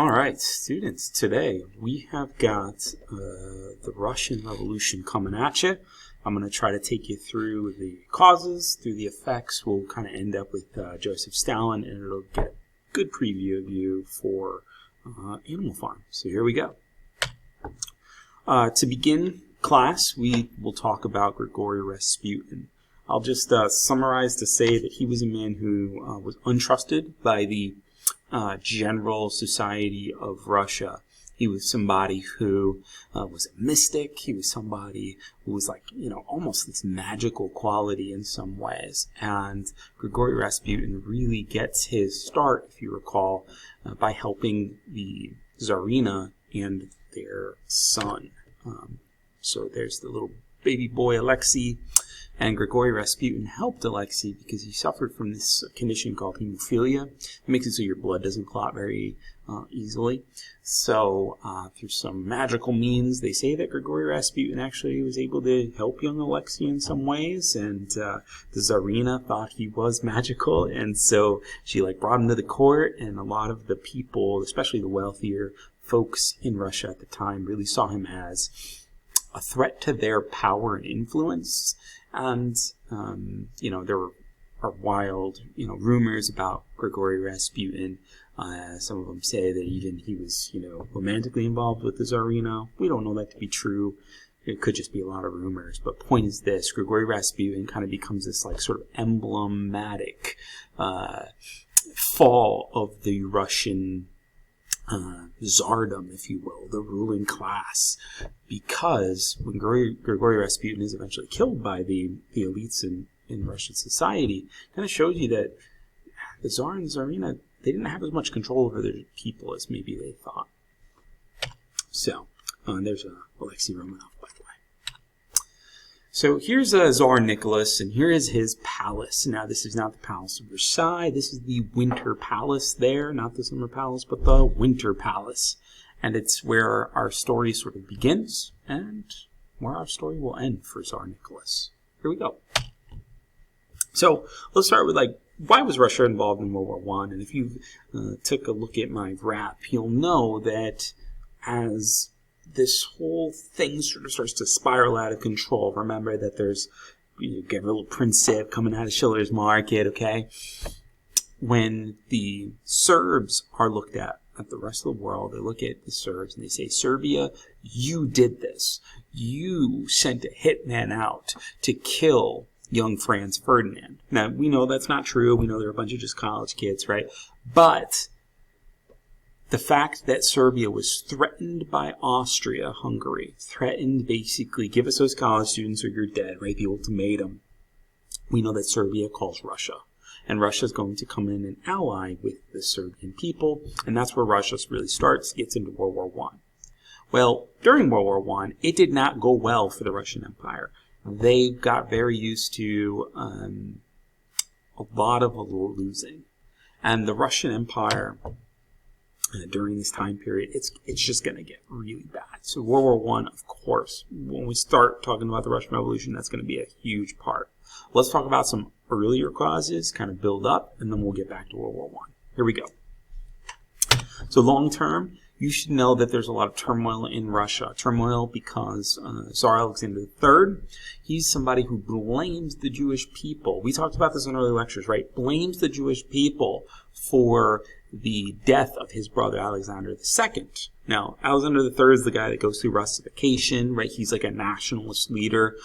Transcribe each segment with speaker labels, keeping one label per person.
Speaker 1: All right, students, today we have got the Russian Revolution coming at you. I'm going to try to take you through the causes, through the effects. We'll kind of end up with Joseph Stalin, and it'll get a good preview of you for Animal Farm. So here we go. To begin class, we will talk about Grigory Rasputin. I'll just summarize to say that he was a man who was untrusted by the general society of Russia. He was somebody who was a mystic. He was somebody who was like, almost this magical quality in some ways. And Grigory Rasputin really gets his start, if you recall, by helping the Tsarina and their son. So there's the little baby boy Alexei, and Grigory Rasputin helped Alexei because he suffered from this condition called hemophilia. It makes it so your blood doesn't clot very easily. So through some magical means, they say that Grigory Rasputin actually was able to help young Alexei in some ways, and the Tsarina thought he was magical, and so she brought him to the court, and a lot of the people, especially the wealthier folks in Russia at the time, really saw him as a threat to their power and influence. And, there are wild, rumors about Grigory Rasputin. Some of them say that even he was, romantically involved with the Tsarina. We don't know that to be true. It could just be a lot of rumors. But point is this, Grigory Rasputin kind of becomes this, sort of emblematic fall of the Russian Tsardom, if you will, the ruling class, because when Grigory Rasputin is eventually killed by the elites in Russian society, kind of shows you that the Tsar and the Tsarina, they didn't have as much control over their people as maybe they thought. So, there's Alexei Romanov, by the way. So here's Tsar Nicholas, and here is his palace. Now, this is not the Palace of Versailles. This is the Winter Palace there, not the Summer Palace, but the Winter Palace. And it's where our story sort of begins, and where our story will end for Tsar Nicholas. Here we go. So let's start with, why was Russia involved in World War I? And if you took a look at my rap, you'll know that as this whole thing sort of starts to spiral out of control. Remember that there's Gavrilo Princip coming out of Schiller's Market, okay? When the Serbs are looked at the rest of the world, they look at the Serbs and they say, Serbia, you did this. You sent a hitman out to kill young Franz Ferdinand. Now, we know that's not true. We know they're a bunch of just college kids, right? But the fact that Serbia was threatened by Austria-Hungary, threatened basically, give us those college students or you're dead, right? The ultimatum. We know that Serbia calls Russia. And Russia's going to come in and ally with the Serbian people. And that's where Russia really starts, gets into World War I. Well, during World War I, it did not go well for the Russian Empire. They got very used to a lot of losing. And the Russian Empire, during this time period, it's just going to get really bad. So World War I, of course, when we start talking about the Russian Revolution, that's going to be a huge part. Let's talk about some earlier causes, kind of build up, and then we'll get back to World War I. Here we go. So long term, you should know that there's a lot of turmoil in Russia. Turmoil because Tsar Alexander III, he's somebody who blames the Jewish people. We talked about this in early lectures, right? Blames the Jewish people for the death of his brother Alexander II. Now, Alexander III is the guy that goes through Russification, right? He's like a nationalist leader.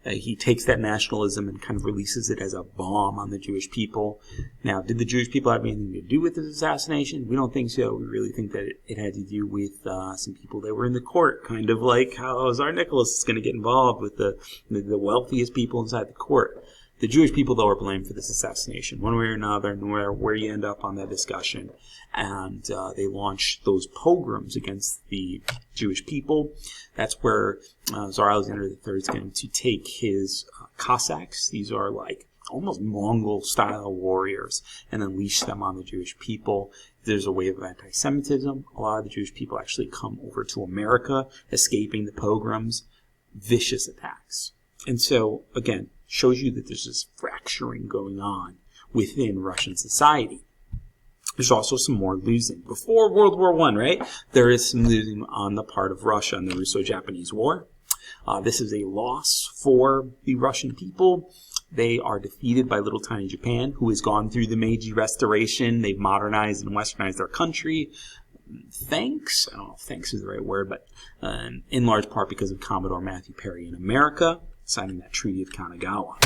Speaker 1: He takes that nationalism and kind of releases it as a bomb on the Jewish people. Now, did the Jewish people have anything to do with this assassination? We don't think so. We really think that it had to do with some people that were in the court, kind of like how Tsar Nicholas is going to get involved with the wealthiest people inside the court. The Jewish people, though, are blamed for this assassination, one way or another, no matter where you end up on that discussion. And they launch those pogroms against the Jewish people. That's where Tsar Alexander III is going to take his Cossacks. These are almost Mongol-style warriors, and unleash them on the Jewish people. There's a wave of anti-Semitism. A lot of the Jewish people actually come over to America, escaping the pogroms. Vicious attacks. And so, again, shows you that there's this fracturing going on within Russian society. There's also some more losing. Before World War I, right, there is some losing on the part of Russia in the Russo-Japanese War. This is a loss for the Russian people. They are defeated by little tiny Japan, who has gone through the Meiji Restoration. They've modernized and westernized their country. Thanks, I don't know if thanks is the right word, but in large part because of Commodore Matthew Perry in America, signing that Treaty of Kanagawa.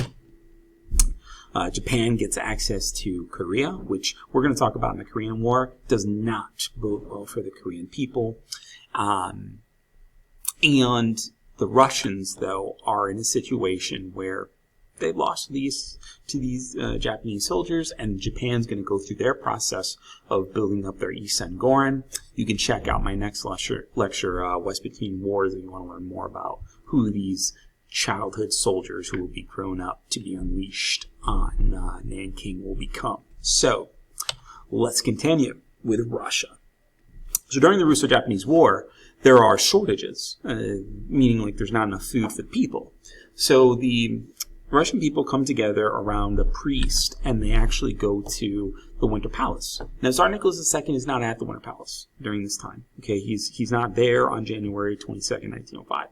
Speaker 1: Japan gets access to Korea, which we're going to talk about in the Korean War. Does not bode well for the Korean people. And the Russians, though, are in a situation where they've lost to these Japanese soldiers, and Japan's going to go through their process of building up their Isen-Goren. You can check out my next lecture West Between Wars, if you want to learn more about who these childhood soldiers who will be grown up to be unleashed on Nanking will become. So, let's continue with Russia. So during the Russo-Japanese War, there are shortages, meaning like there's not enough food for the people. So the Russian people come together around a priest, and they actually go to the Winter Palace. Now, Tsar Nicholas II is not at the Winter Palace during this time. Okay, he's not there on January 22nd, 1905.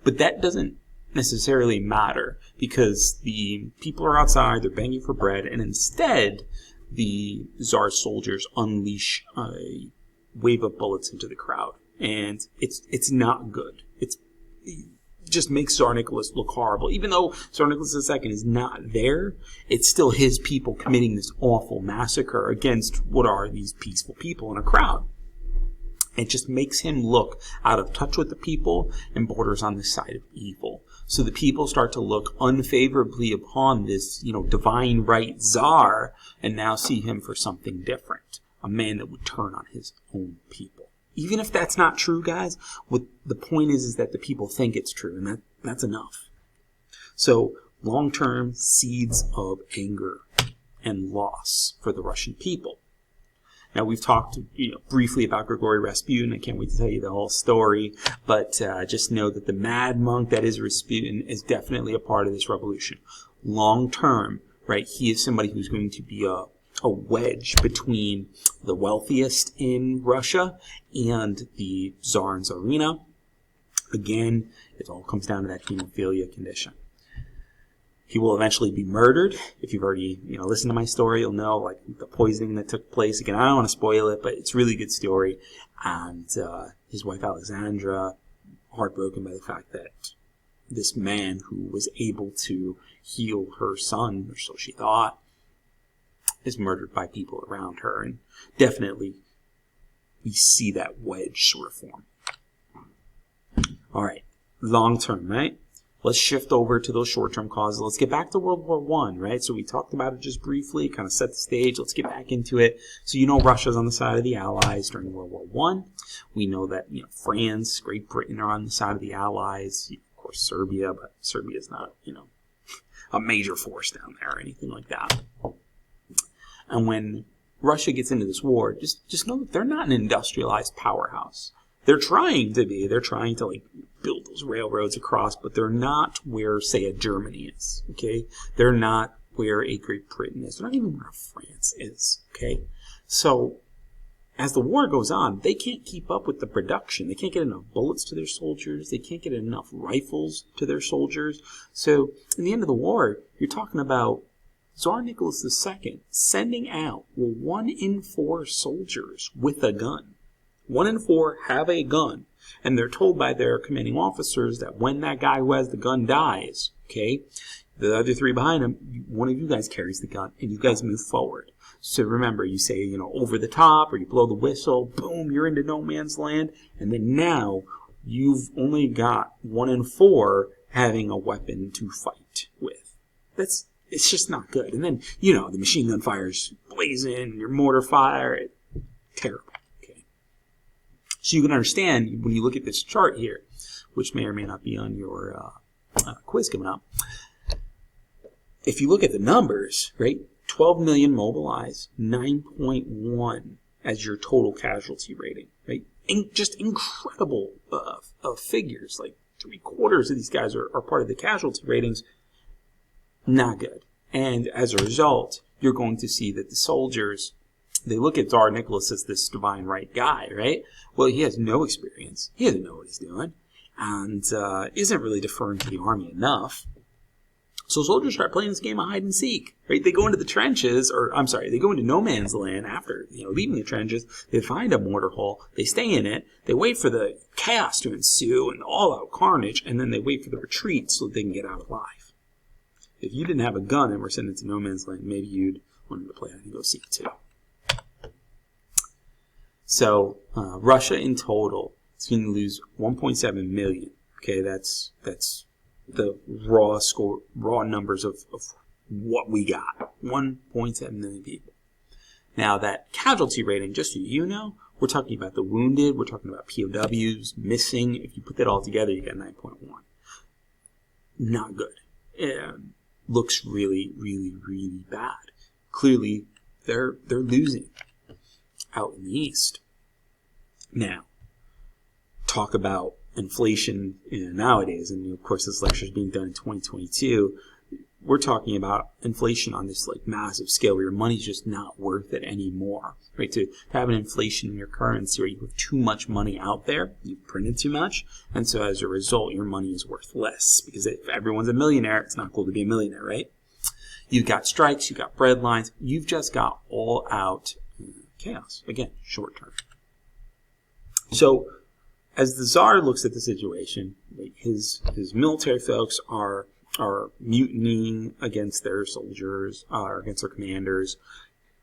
Speaker 1: But that doesn't necessarily matter, because the people are outside, they're begging for bread, and instead the Tsar's soldiers unleash a wave of bullets into the crowd. And it's not good. It just makes Tsar Nicholas look horrible. Even though Tsar Nicholas II is not there, it's still his people committing this awful massacre against what are these peaceful people in a crowd. It just makes him look out of touch with the people and borders on the side of evil. So the people start to look unfavorably upon this, divine right Tsar, and now see him for something different. A man that would turn on his own people. Even if that's not true, guys, what the point is that the people think it's true, and that's enough. So, long-term seeds of anger and loss for the Russian people. Now, we've talked briefly about Grigory Rasputin. I can't wait to tell you the whole story, but just know that the mad monk that is Rasputin is definitely a part of this revolution. Long-term, right, he is somebody who's going to be a wedge between the wealthiest in Russia and the Tsar and Tsarina. Again, it all comes down to that hemophilia condition. He will eventually be murdered. If you've already listened to my story, you'll know like the poisoning that took place. Again, I don't want to spoil it, but it's a really good story. And his wife Alexandra, heartbroken by the fact that this man who was able to heal her son, or so she thought, is murdered by people around her, and definitely we see that wedge sort of form. All right, long term, right? Let's shift over to those short-term causes. Let's get back to World War I, right? So we talked about it just briefly, kind of set the stage. Let's get back into it. So Russia's on the side of the Allies during World War I. We know that France, Great Britain are on the side of the Allies. Of course, Serbia, but Serbia's not a major force down there or anything like that. And when Russia gets into this war, just know that they're not an industrialized powerhouse. They're trying to be. They're trying to build those railroads across, but they're not where, say, a Germany is. Okay, they're not where a Great Britain is. They're not even where France is. Okay, so as the war goes on, they can't keep up with the production. They can't get enough bullets to their soldiers. They can't get enough rifles to their soldiers. So in the end of the war, you're talking about Tsar Nicholas II sending out 1 in 4 soldiers with a gun. 1 in 4 have a gun, and they're told by their commanding officers that when that guy who has the gun dies, okay, the other 3 behind him, one of you guys carries the gun, and you guys move forward. So remember, you say, over the top, or you blow the whistle, boom, you're into no man's land, and then now you've only got 1 in 4 having a weapon to fight with. It's just not good. And then, the machine gun fire's blazing, your mortar fire, terrible. Okay. So you can understand when you look at this chart here, which may or may not be on your quiz coming up. If you look at the numbers, right, 12 million mobilized, 9.1 as your total casualty rating, right? Just incredible figures. Like 3/4 of these guys are part of the casualty ratings. Not good. And as a result, you're going to see that the soldiers, they look at Tsar Nicholas as this divine right guy, right? Well, he has no experience. He doesn't know what he's doing, and isn't really deferring to the army enough. So soldiers start playing this game of hide and seek, right? They go into the trenches, they go into no man's land after, leaving the trenches. They find a mortar hole. They stay in it. They wait for the chaos to ensue and all-out carnage, and then they wait for the retreat so that they can get out alive. If you didn't have a gun and were sent into no man's land, maybe you'd want to play hide and go seek too. So Russia in total is going to lose 1.7 million. Okay, that's the raw numbers of what we got. 1.7 million people. Now that casualty rating, just so you know, we're talking about the wounded, we're talking about POWs, missing. If you put that all together, you get 9.1. Not good. Looks really, really, really bad. Clearly, they're losing out in the East. Now, talk about inflation nowadays, and of course this lecture is being done in 2022. We're talking about inflation on this massive scale where your money's just not worth it anymore, right? To have an inflation in your currency where you have too much money out there, you've printed too much, and so as a result your money is worth less, because if everyone's a millionaire, it's not cool to be a millionaire, right? You've got strikes, you've got bread lines, you've just got all out chaos. Again, short term. So as the Tsar looks at the situation, his military folks are mutinying against their soldiers, against their commanders.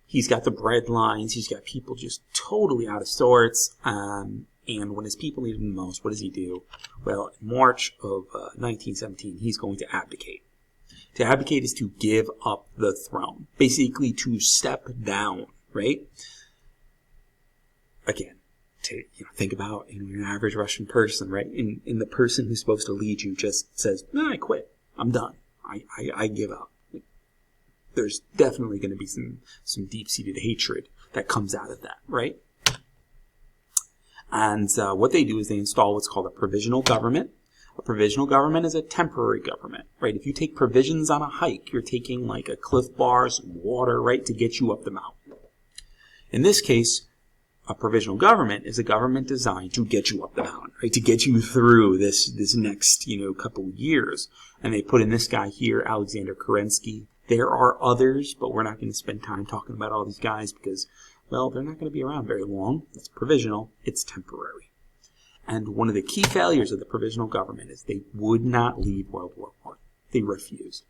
Speaker 1: He's got the bread lines. He's got people just totally out of sorts. And when his people need him the most, what does he do? Well, in March of 1917, he's going to abdicate. To abdicate is to give up the throne, basically to step down, right? Again, think about an average Russian person, right? In the person who's supposed to lead you just says, "No, I quit. I'm done. I give up." There's definitely going to be some deep-seated hatred that comes out of that, right? And what they do is they install what's called a provisional government. A provisional government is a temporary government, right? If you take provisions on a hike, you're taking a Cliff Bar, some water, right, to get you up the mountain. In this case, a provisional government is a government designed to get you up the mountain, right? To get you through this next, couple of years. And they put in this guy here, Alexander Kerensky. There are others, but we're not going to spend time talking about all these guys because, well, they're not going to be around very long. It's provisional. It's temporary. And one of the key failures of the provisional government is they would not leave World War I. They refused.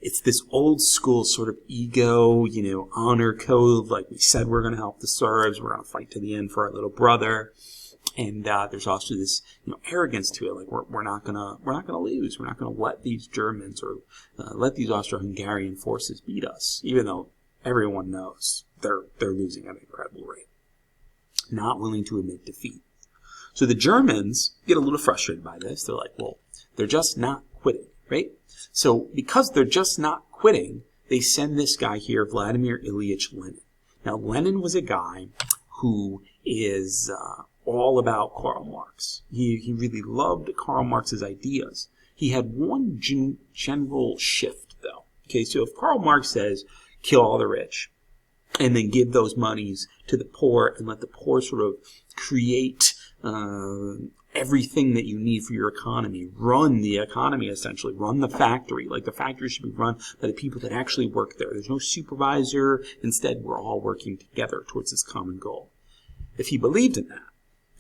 Speaker 1: It's this old school sort of ego, honor code. Like we said, we're going to help the Serbs. We're going to fight to the end for our little brother. And there's also this, arrogance to it. Like we're not going to lose. We're not going to let these Germans or let these Austro-Hungarian forces beat us, even though everyone knows they're losing at an incredible rate. Not willing to admit defeat. So the Germans get a little frustrated by this. They're like, well, they're just not quitting, right? So because they're just not quitting, they send this guy here, Vladimir Ilyich Lenin. Now, Lenin was a guy who is all about Karl Marx. He really loved Karl Marx's ideas. He had one general shift, though. Okay, so if Karl Marx says, kill all the rich, and then give those monies to the poor and let the poor sort of create everything that you need for your economy, run the economy essentially, run the factory. Like the factory should be run by the people that actually work there. There's no supervisor. Instead, we're all working together towards this common goal. If he believed in that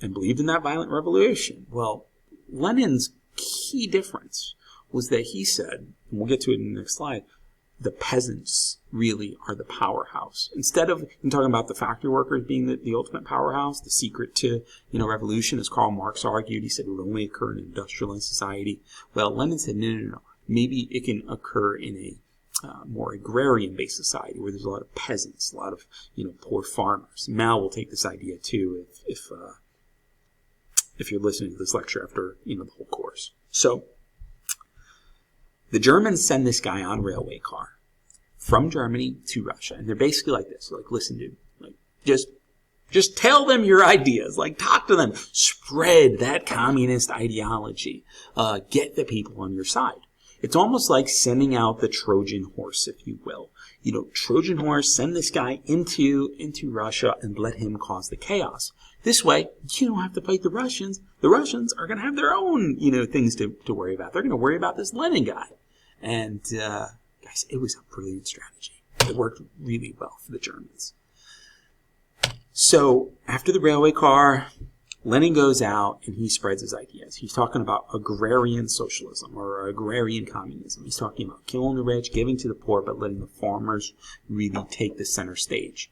Speaker 1: and believed in that violent revolution, well, Lenin's key difference was that he said, and we'll get to it in the next slide, the peasants really are the powerhouse. Instead of talking about the factory workers being the ultimate powerhouse, the secret to revolution, as Karl Marx argued, he said it would only occur in an industrialized society. Well, Lenin said no. Maybe it can occur in a more agrarian-based society where there's a lot of peasants, a lot of poor farmers. Mal will take this idea too if you're listening to this lecture after the whole course. So the Germans send this guy on railway car from Germany to Russia. And they're basically like this. Like, listen, dude, just tell them your ideas. Like, talk to them. Spread that communist ideology. Get the people on your side. It's almost like sending out the Trojan horse, if you will. Trojan horse, send this guy into Russia and let him cause the chaos. This way, you don't have to fight the Russians. The Russians are going to have their own, things to worry about. They're going to worry about this Lenin guy. And, guys, it was a brilliant strategy. It worked really well for the Germans. So, after the railway car, Lenin goes out and he spreads his ideas. He's talking about agrarian socialism or agrarian communism. He's talking about killing the rich, giving to the poor, but letting the farmers really take the center stage.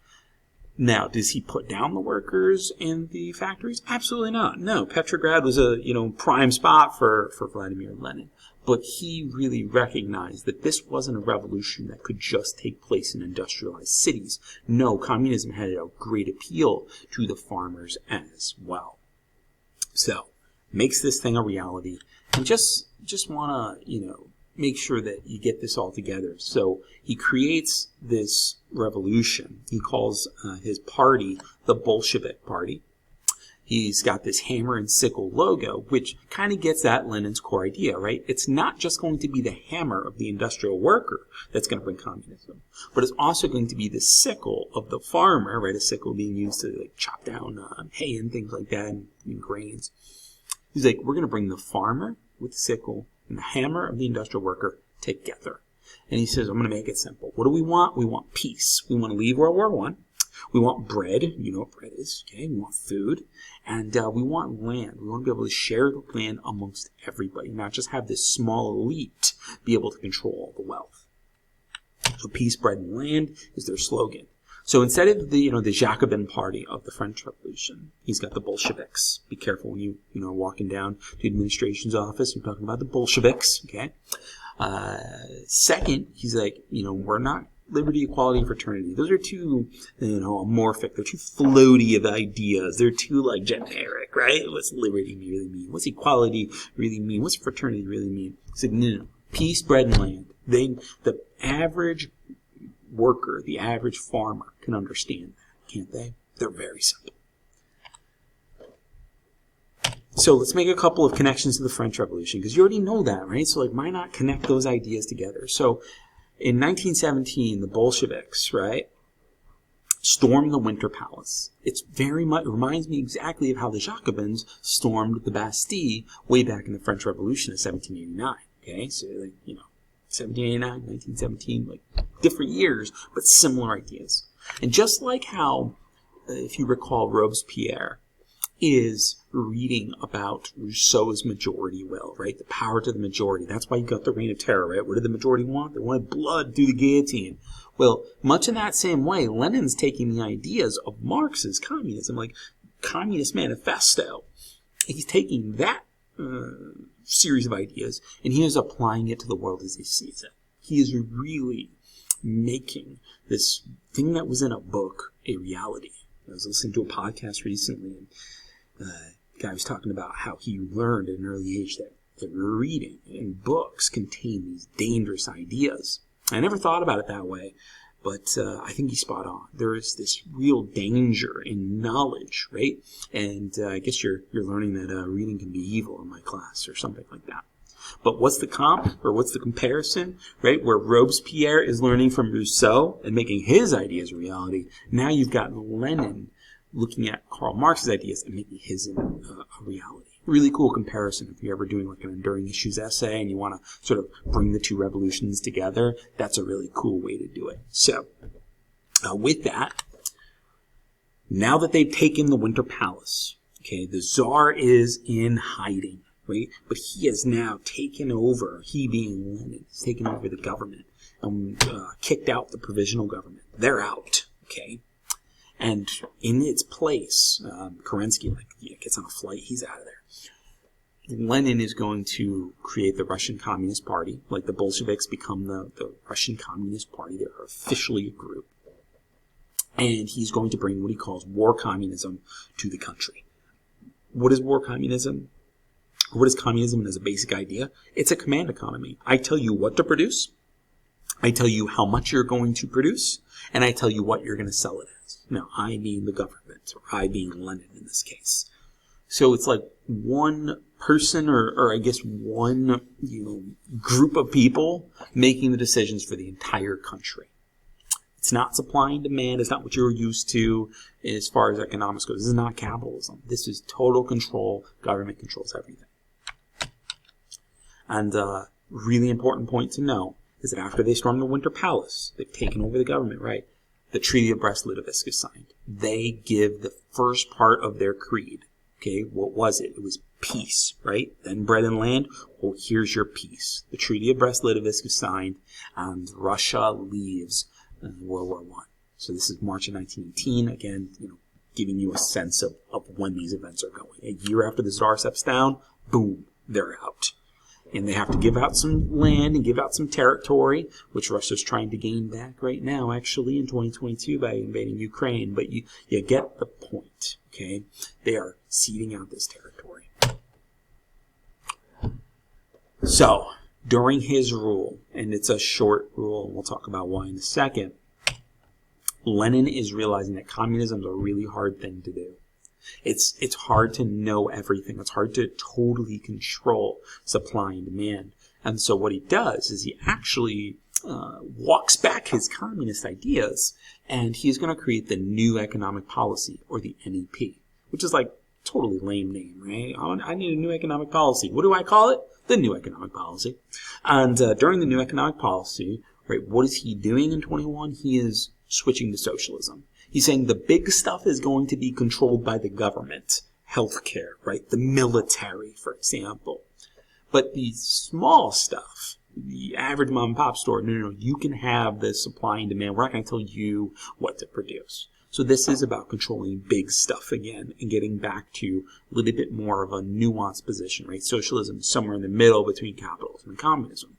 Speaker 1: Now, does he put down the workers in the factories? Absolutely not. No, Petrograd was a prime spot for Vladimir Lenin. But he really recognized that this wasn't a revolution that could just take place in industrialized cities. No, communism had a great appeal to the farmers as well. So, makes this thing a reality. And just want to, make sure that you get this all together. So, he creates this revolution. He calls his party the Bolshevik Party. He's got this hammer and sickle logo, which kind of gets at Lenin's core idea, right? It's not just going to be the hammer of the industrial worker that's going to bring communism, but it's also going to be the sickle of the farmer, right? A sickle being used to chop down hay and things like that and grains. He's like, we're going to bring the farmer with the sickle and the hammer of the industrial worker together. And he says, I'm going to make it simple. What do we want? We want peace. We want to leave World War I. We want bread. You know what bread is, okay? We want food. And we want land. We want to be able to share the land amongst everybody, not just have this small elite be able to control all the wealth. So peace, bread, and land is their slogan. So instead of the Jacobin party of the French Revolution, he's got the Bolsheviks. Be careful when you walking down to the administration's office. You're talking about the Bolsheviks, okay? Second, he's like, we're not liberty, equality, and fraternity. Those are too, amorphic. They're too floaty of ideas. They're too, generic, right? What's liberty really mean? What's equality really mean? What's fraternity really mean? He said, no. Peace, bread, and land. The average worker, the average farmer can understand that, can't they? They're very simple. So let's make a couple of connections to the French Revolution, because you already know that, right? So, why not connect those ideas together? So, in 1917, the Bolsheviks, right, stormed the Winter Palace. It's very much, it reminds me exactly of how the Jacobins stormed the Bastille way back in the French Revolution of 1789. Okay, so 1789, 1917, different years, but similar ideas. And just like how, if you recall, Robespierre is reading about Rousseau's majority will, right? The power to the majority. That's why you got the Reign of Terror, right? What did the majority want? They wanted blood through the guillotine. Well, much in that same way, Lenin's taking the ideas of Marx's communism, like Communist Manifesto. He's taking that series of ideas and he is applying it to the world as he sees it. He is really making this thing that was in a book a reality. I was listening to a podcast recently and the guy was talking about how he learned at an early age that reading and books contain these dangerous ideas. I never thought about it that way, but I think he's spot on. There is this real danger in knowledge, right? And I guess you're learning that reading can be evil in my class or something like that. But what's the comp, or what's the comparison, right? Where Robespierre is learning from Rousseau and making his ideas a reality. Now you've got Lenin looking at Karl Marx's ideas and making his a reality. Really cool comparison if you're ever doing an enduring issues essay and you want to sort of bring the two revolutions together. That's a really cool way to do it. So, with that, now that they've taken the Winter Palace, okay, the Tsar is in hiding, right? But he has now taken over, he being Lenin, has taken over the government and kicked out the provisional government. They're out, okay? And in its place, Kerensky gets on a flight, he's out of there. Lenin is going to create the Russian Communist Party. The Bolsheviks become the Russian Communist Party. They're officially a group. And he's going to bring what he calls war communism to the country. What is war communism? What is communism as a basic idea? It's a command economy. I tell you what to produce. I tell you how much you're going to produce. And I tell you what you're going to sell it as. Now, I being the government, or I being Lenin in this case. So it's one person, or I guess one, group of people making the decisions for the entire country. It's not supply and demand. It's not what you're used to as far as economics goes. This is not capitalism. This is total control. Government controls everything. And really important point to know is that after they stormed the Winter Palace, they've taken over the government, right? The Treaty of Brest-Litovsk is signed. They give the first part of their creed. Okay, what was it? It was peace, right? Then bread and land. Well, here's your peace. The Treaty of Brest-Litovsk is signed, and Russia leaves World War I. So this is March of 1918. Again, giving you a sense of when these events are going. A year after the Tsar steps down, boom, they're out. And they have to give out some land and give out some territory, which Russia's trying to gain back right now, actually, in 2022 by invading Ukraine. But you get the point, okay? They are ceding out this territory. So, during his rule, and it's a short rule, and we'll talk about why in a second, Lenin is realizing that communism is a really hard thing to do. It's hard to know everything. It's hard to totally control supply and demand. And so what he does is he actually walks back his communist ideas, and he's going to create the New Economic Policy, or the NEP, which is like totally lame name, right? I need a new economic policy. What do I call it? The New Economic Policy. And during the New Economic Policy, right, what is he doing in 21? He is switching to socialism. He's saying the big stuff is going to be controlled by the government. Healthcare, right? The military, for example. But the small stuff, the average mom and pop store, no, you can have the supply and demand. We're not going to tell you what to produce. So this is about controlling big stuff again and getting back to a little bit more of a nuanced position, right? Socialism is somewhere in the middle between capitalism and communism.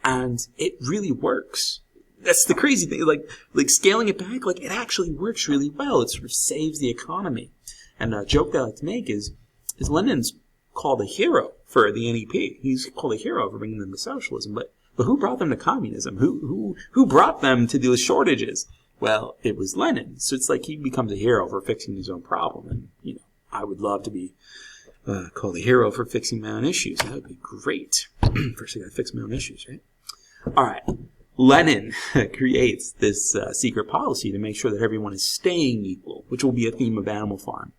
Speaker 1: And it really works. That's the crazy thing. Like scaling it back, like it actually works really well. It sort of saves the economy. And a joke that I like to make is Lenin's called a hero for the NEP. He's called a hero for bringing them to socialism. But who brought them to communism? Who brought them to those shortages? Well, it was Lenin. So it's like he becomes a hero for fixing his own problem. And, I would love to be called a hero for fixing my own issues. That would be great. First, I got to fix my own issues, right? All right. Lenin creates this secret policy to make sure that everyone is staying equal, which will be a theme of Animal Farm,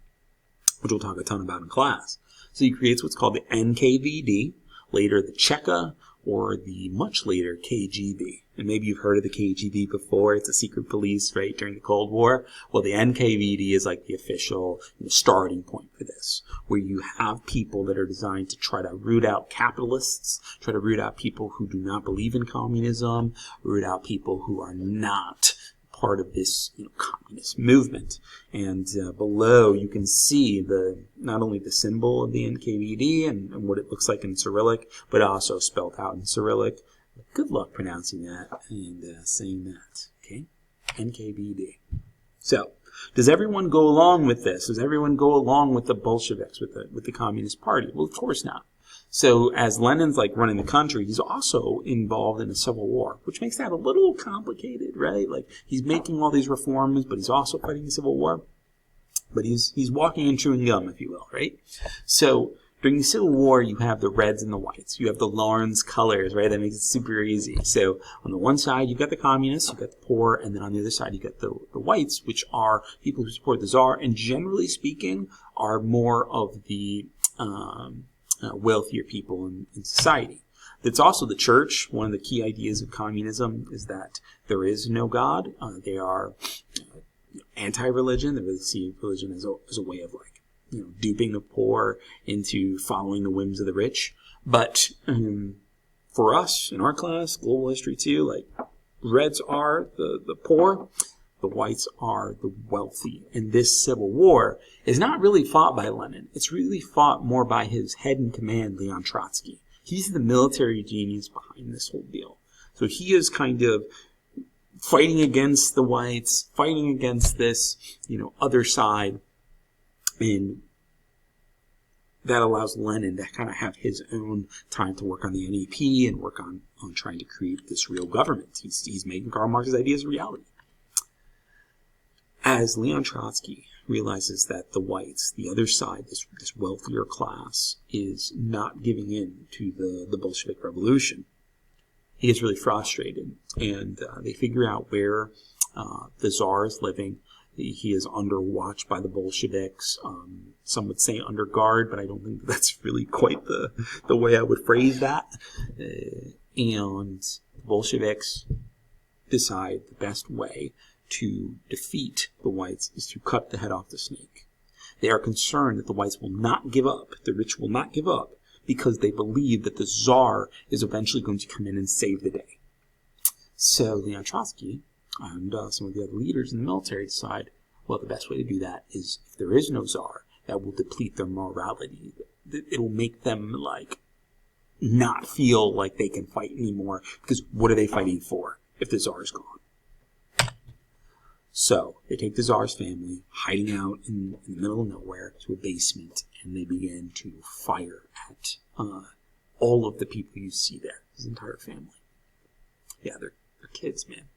Speaker 1: which we'll talk a ton about in class. So he creates what's called the NKVD, later the Cheka, or the much later KGB. And maybe you've heard of the KGB before. It's a secret police, right, during the Cold War. Well, the NKVD is like the official starting point for this, where you have people that are designed to try to root out capitalists, try to root out people who do not believe in communism, root out people who are not part of this communist movement. And below you can see not only the symbol of the NKVD and what it looks like in Cyrillic, but also spelled out in Cyrillic. Good luck pronouncing that and saying that. Okay, NKVD. So, does everyone go along with this? Does everyone go along with the Bolsheviks, with the Communist Party? Well, of course not. So as Lenin's running the country, he's also involved in a civil war, which makes that a little complicated, right? Like he's making all these reforms, but he's also fighting the civil war. But he's walking and chewing gum, if you will, right? So during the Civil War, you have the reds and the whites. You have the Lawrence colors, right? That makes it super easy. So on the one side, you've got the communists, you've got the poor, and then on the other side, you've got the whites, which are people who support the Tsar, and generally speaking, are more of the wealthier people in society. It's also the church. One of the key ideas of communism is that there is no God. They are anti-religion. They really see religion as a way of duping the poor into following the whims of the rich. But for us, in our class, global history too, reds are the poor, the whites are the wealthy. And this civil war is not really fought by Lenin. It's really fought more by his head in command, Leon Trotsky. He's the military genius behind this whole deal. So he is kind of fighting against the whites, fighting against this, other side. And that allows Lenin to kind of have his own time to work on the NEP and work on trying to create this real government. He's making Karl Marx's ideas a reality. As Leon Trotsky realizes that the whites, the other side, this wealthier class, is not giving in to the Bolshevik Revolution, he gets really frustrated, and they figure out where The Tsar is living. He is under watch by the Bolsheviks. Some would say under guard, but I don't think that's really quite the way I would phrase that. And the Bolsheviks decide the best way to defeat the whites is to cut the head off the snake. They are concerned that the whites will not give up, the rich will not give up, because they believe that the Tsar is eventually going to come in and save the day. So Leon Trotsky and some of the other leaders in the military decide, well, the best way to do that is, if there is no Tsar, that will deplete their morality. It'll make them, not feel like they can fight anymore, because what are they fighting for if the Tsar is gone? So they take the Tsar's family, hiding out in the middle of nowhere, to a basement, and they begin to fire at all of the people you see there, his entire family. Yeah, they're kids, man.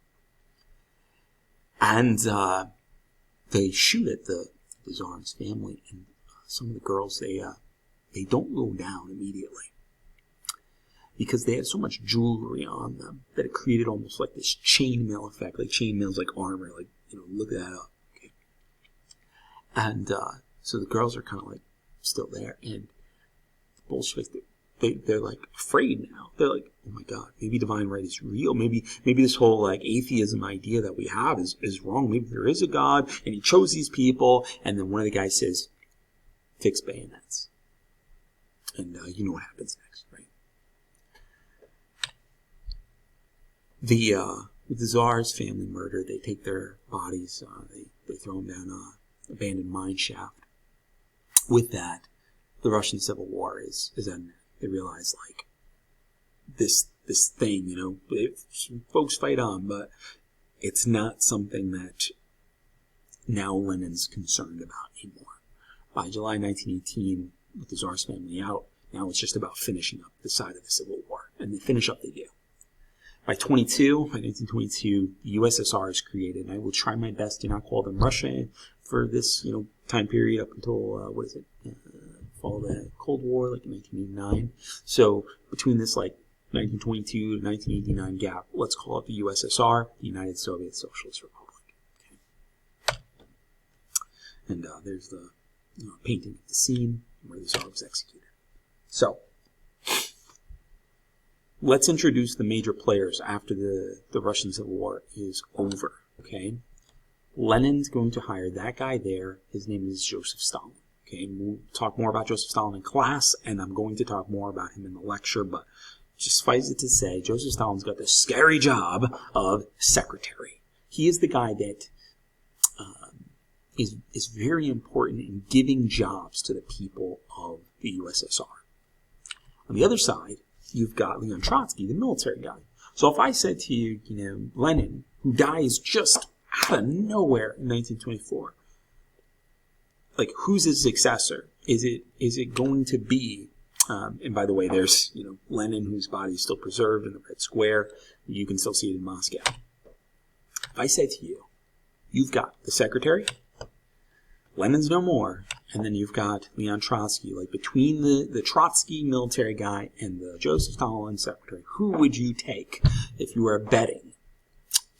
Speaker 1: And they shoot at the Tsar's family, and some of the girls, they don't go down immediately, because they had so much jewelry on them that it created almost like this chainmail effect, like chainmail's like armor, like, look that up. Okay. And so the girls are kind of still there, and the Bolsheviks, they're afraid now. They're like, oh my God, maybe divine right is real. Maybe this whole atheism idea that we have is wrong. Maybe there is a God and he chose these people. And then one of the guys says, fix bayonets. And you know what happens next, right? With the Tsar's family murder, they take their bodies, they throw them down an abandoned mine shaft. With that, the Russian Civil War is ended. They realize, this thing, folks fight on, but it's not something that now Lenin's concerned about anymore. By July 1918, with the Tsar's family out, now it's just about finishing up the side of the Civil War. And they finish up, they do. By 1922, the USSR is created, and I will try my best to not call them Russia for this, time period up until, fall of the Cold War, in 1989. So between this, 1922 to 1989 gap, let's call it the USSR, the United Soviet Socialist Republic. Okay. And there's the painting of the scene where the Tsar was executed. So, let's introduce the major players after the Russian Civil War is over, okay? Lenin's going to hire that guy there. His name is Joseph Stalin, okay? We'll talk more about Joseph Stalin in class, and I'm going to talk more about him in the lecture, but just suffice it to say, Joseph Stalin's got the scary job of secretary. He is the guy that is very important in giving jobs to the people of the USSR. On the other side, you've got Leon Trotsky, the military guy. So if I said to you, Lenin, who dies just out of nowhere in 1924, who's his successor? Is it going to be, and by the way, there's, Lenin, whose body is still preserved in the Red Square. You can still see it in Moscow. If I say to you, you've got the secretary, Lenin's no more, and then you've got Leon Trotsky, between the Trotsky military guy and the Joseph Stalin secretary, who would you take if you were betting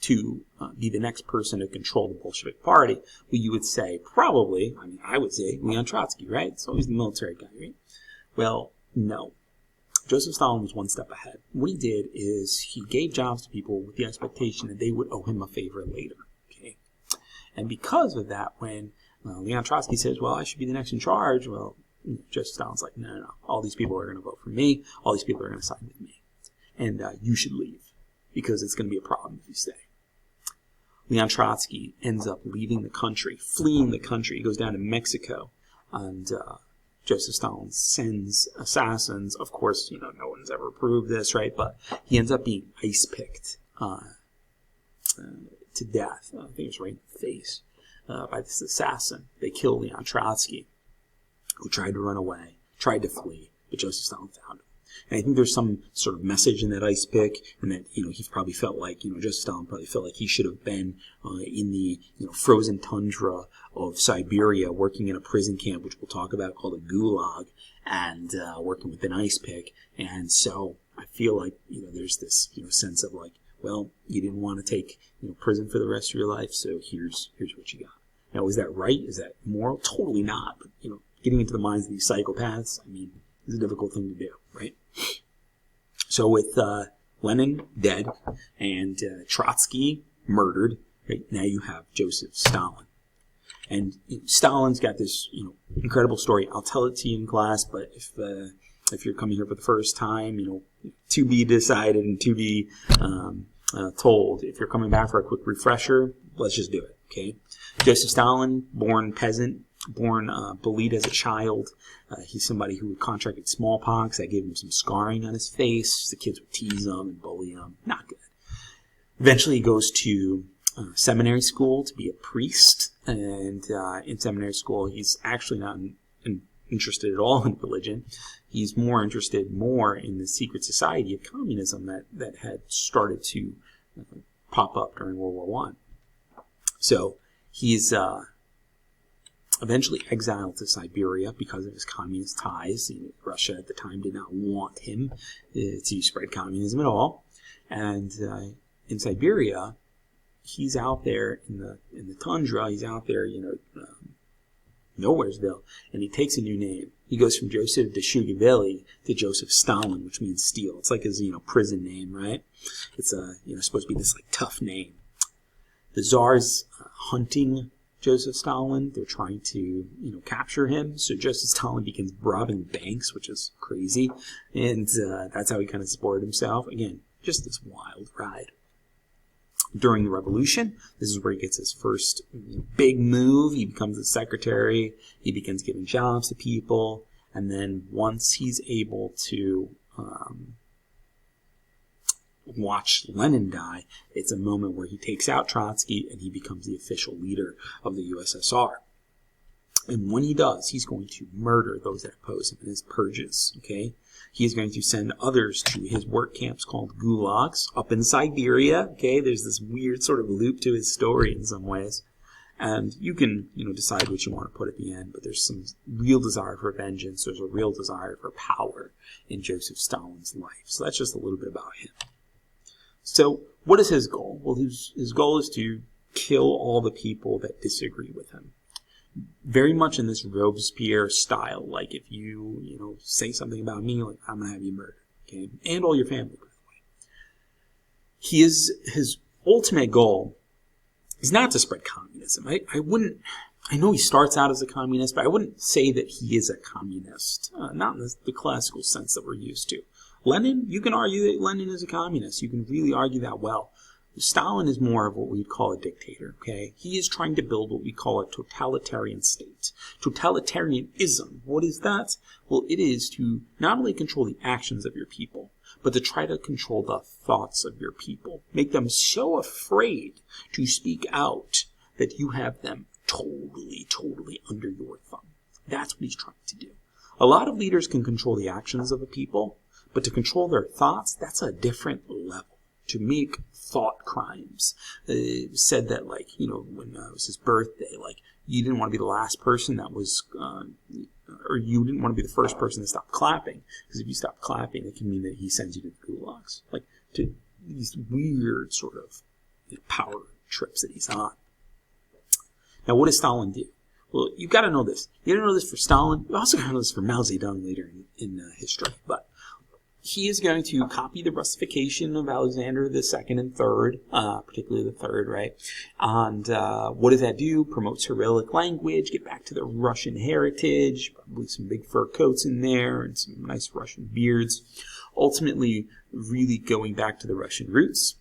Speaker 1: to be the next person to control the Bolshevik party? Well, you would say probably, I would say Leon Trotsky, right? It's always the military guy, right? Well, no. Joseph Stalin was one step ahead. What he did is he gave jobs to people with the expectation that they would owe him a favor later, okay? And because of that, when Leon Trotsky says, well, I should be the next in charge. Well, Joseph Stalin's like, no. All these people are going to vote for me. All these people are going to side with me. And you should leave, because it's going to be a problem if you stay. Leon Trotsky ends up leaving the country, fleeing the country. He goes down to Mexico. And Joseph Stalin sends assassins. Of course, no one's ever proved this, right? But he ends up being ice-picked to death. I think it was right in the face. By this assassin. They kill Leon Trotsky, who tried to run away, tried to flee, but Joseph Stalin found him. And I think there's some sort of message in that ice pick, and that, he probably felt like, Joseph Stalin probably felt like he should have been in the, frozen tundra of Siberia, working in a prison camp, which we'll talk about, called a gulag, and working with an ice pick. And so I feel like, there's this, sense of well, you didn't want to take prison for the rest of your life, so here's what you got. Now, is that right? Is that moral? Totally not. But getting into the minds of these psychopaths, I mean, is a difficult thing to do, right? So with Lenin dead and Trotsky murdered, right, now you have Joseph Stalin. And Stalin's got this incredible story. I'll tell it to you in class, but if you're coming here for the first time, to be decided and to be told. If you're coming back for a quick refresher, let's just do it, okay? Joseph Stalin, born peasant, born bullied as a child. He's somebody who contracted smallpox. That gave him some scarring on his face. The kids would tease him and bully him. Not good. Eventually, he goes to seminary school to be a priest. And in seminary school, he's actually not interested at all in religion. He's more interested in the secret society of communism that had started to pop up during World War I. So he's eventually exiled to Siberia because of his communist ties. Russia at the time did not want him to spread communism at all. And in Siberia, he's out there in the tundra. He's out there, nowheresville, and he takes a new name. He goes from Joseph Dashugaveli to Joseph Stalin, which means steel. It's like his prison name, right? It's supposed to be this tough name. The Tsar's hunting Joseph Stalin. They're trying to capture him. So Joseph Stalin begins robbing banks, which is crazy, and that's how he kind of supported himself. Again, just this wild ride. During the revolution, this is where he gets his first big move. He becomes a secretary. He begins giving jobs to people. And then once he's able to watch Lenin die, it's a moment where he takes out Trotsky and he becomes the official leader of the USSR. And when he does, he's going to murder those that oppose him in his purges, okay? He is going to send others to his work camps called gulags up in Siberia, okay? There's this weird sort of loop to his story in some ways. And you can, decide what you want to put at the end, but there's some real desire for vengeance. There's a real desire for power in Joseph Stalin's life. So that's just a little bit about him. So what is his goal? Well, his goal is to kill all the people that disagree with him. Very much in this Robespierre style, like if you, say something about me, like I'm going to have you murdered, okay? And all your family, by the way. His ultimate goal is not to spread communism. I know he starts out as a communist, but I wouldn't say that he is a communist, not in the classical sense that we're used to. Lenin, you can argue that Lenin is a communist. You can really argue that well. Stalin is more of what we'd call a dictator, okay? He is trying to build what we call a totalitarian state. Totalitarianism, what is that? Well, it is to not only control the actions of your people, but to try to control the thoughts of your people. Make them so afraid to speak out that you have them totally under your thumb. That's what he's trying to do. A lot of leaders can control the actions of a people, but to control their thoughts, that's a different level. To make thought crimes. Said that, when it was his birthday, you didn't want to be the last person that was, or you didn't want to be the first person to stop clapping, because if you stop clapping, it can mean that he sends you to the gulags. To these weird sort of power trips that he's on. Now, what does Stalin do? Well, you've got to know this. You don't know this for Stalin. You also got to know this for Mao Zedong later in history. But he is going to copy the Russification of Alexander the Second and Third, particularly the Third, right? And what does that do? Promote Cyrillic language, get back to the Russian heritage, probably some big fur coats in there, and some nice Russian beards. Ultimately, really going back to the Russian roots.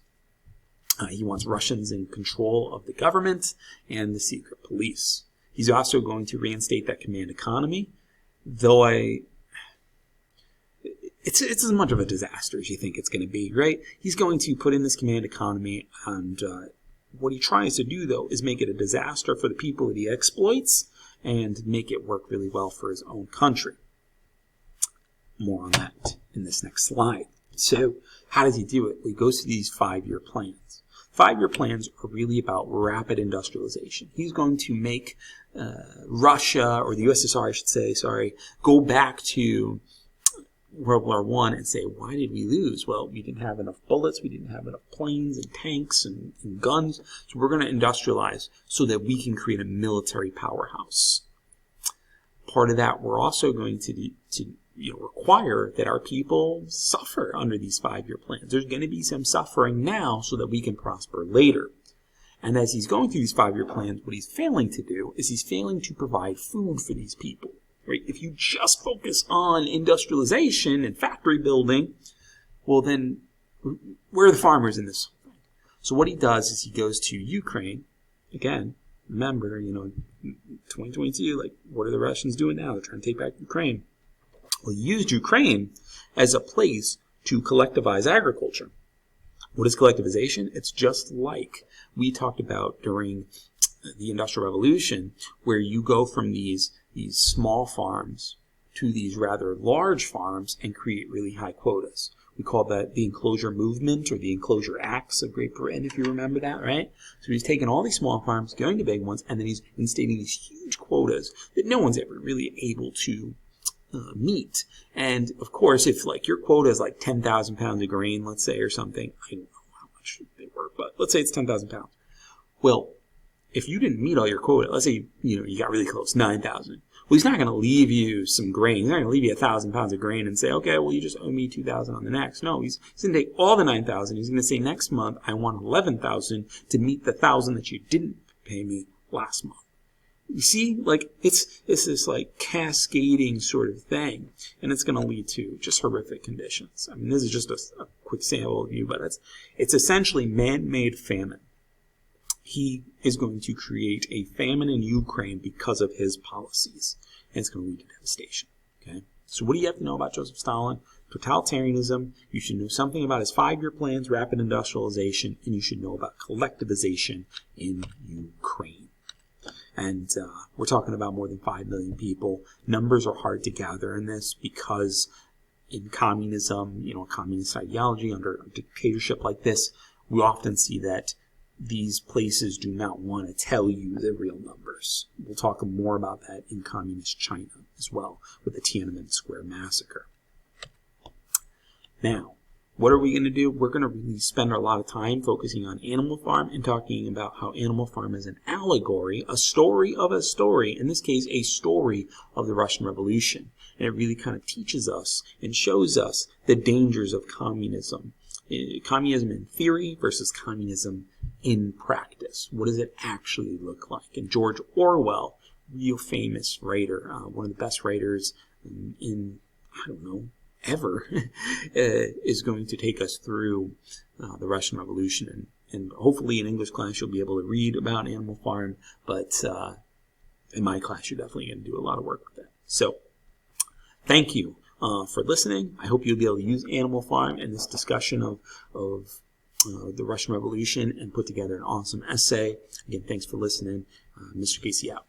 Speaker 1: He wants Russians in control of the government and the secret police. He's also going to reinstate that command economy, though It's as much of a disaster as you think it's going to be, right? He's going to put in this command economy, and what he tries to do, though, is make it a disaster for the people that he exploits and make it work really well for his own country. More on that in this next slide. So, how does he do it? Well, he goes to these 5-year plans. 5-year plans are really about rapid industrialization. He's going to make Russia, or the USSR, I should say, go back to World War I and say, why did we lose? Well, we didn't have enough bullets, we didn't have enough planes and tanks and guns, so we're going to industrialize so that we can create a military powerhouse. Part of that, we're also going to require that our people suffer under these 5-year plans. There's going to be some suffering now so that we can prosper later. And as he's going through these 5-year plans, what he's failing to do is he's failing to provide food for these people. Right? If you just focus on industrialization and factory building, well then, where are the farmers in this? So what he does is he goes to Ukraine. Again, remember, 2022, like, what are the Russians doing now? They're trying to take back Ukraine. Well, he used Ukraine as a place to collectivize agriculture. What is collectivization? It's just like we talked about during the Industrial Revolution, where you go from these small farms to these rather large farms and create really high quotas. We call that the Enclosure Movement or the Enclosure Acts of Great Britain, if you remember that, right? So he's taking all these small farms, going to big ones, and then he's instating these huge quotas that no one's ever really able to meet. And, of course, if, like, your quota is like 10,000 pounds of grain, let's say, or something, I don't know how much they were, but let's say it's 10,000 pounds. Well, if you didn't meet all your quota, let's say, you got really close, 9,000. Well, he's not going to leave you some grain. He's not going to leave you 1,000 pounds of grain and say, okay, well, you just owe me 2,000 on the next. No, he's going to take all the 9,000. He's going to say, next month, I want 11,000 to meet the 1,000 that you didn't pay me last month. You see, like, it's this, like, cascading sort of thing, and it's going to lead to just horrific conditions. I mean, this is just a quick sample view, but it's essentially man-made famine. He is going to create a famine in Ukraine because of his policies, and it's going to lead to devastation. Okay, so what do you have to know about Joseph Stalin? Totalitarianism. You should know something about his 5-year plans, rapid industrialization, and you should know about collectivization in Ukraine. And we're talking about more than 5 million people. Numbers are hard to gather in this because in communism, communist ideology, under a dictatorship like this, we often see that these places do not want to tell you the real numbers. We'll talk more about that in communist China as well, with the Tiananmen Square massacre. Now, what are we going to do? We're going to really spend a lot of time focusing on Animal Farm and talking about how Animal Farm is an allegory, a story of a story, in this case, a story of the Russian Revolution. And it really kind of teaches us and shows us the dangers of communism. Communism in theory versus communism in practice. What does it actually look like? And George Orwell, real famous writer, one of the best writers in I don't know, ever, is going to take us through the Russian Revolution. And hopefully in English class you'll be able to read about Animal Farm, but in my class you're definitely going to do a lot of work with that. So, thank you for listening. I hope you'll be able to use Animal Farm in this discussion of the Russian Revolution and put together an awesome essay. Again, thanks for listening. Mr. Casey out.